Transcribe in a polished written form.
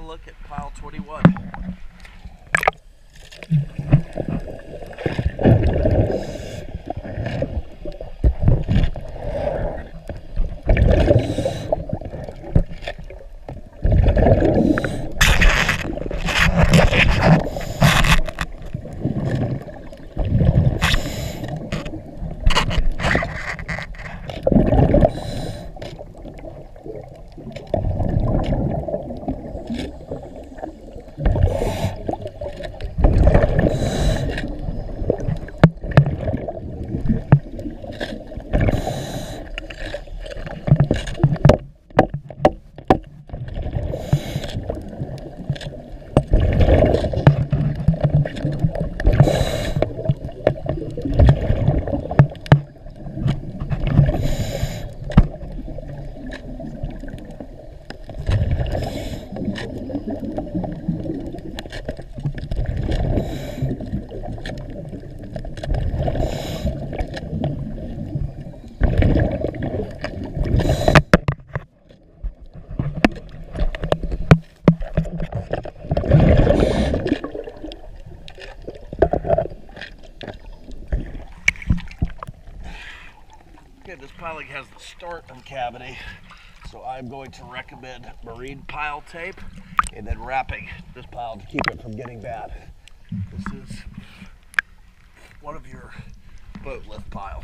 a look at pile 21. Okay, this piling has the start and cavity, so I'm going to recommend marine pile tape and then wrapping this pile to keep it from getting bad. This is one of your boat lift piles.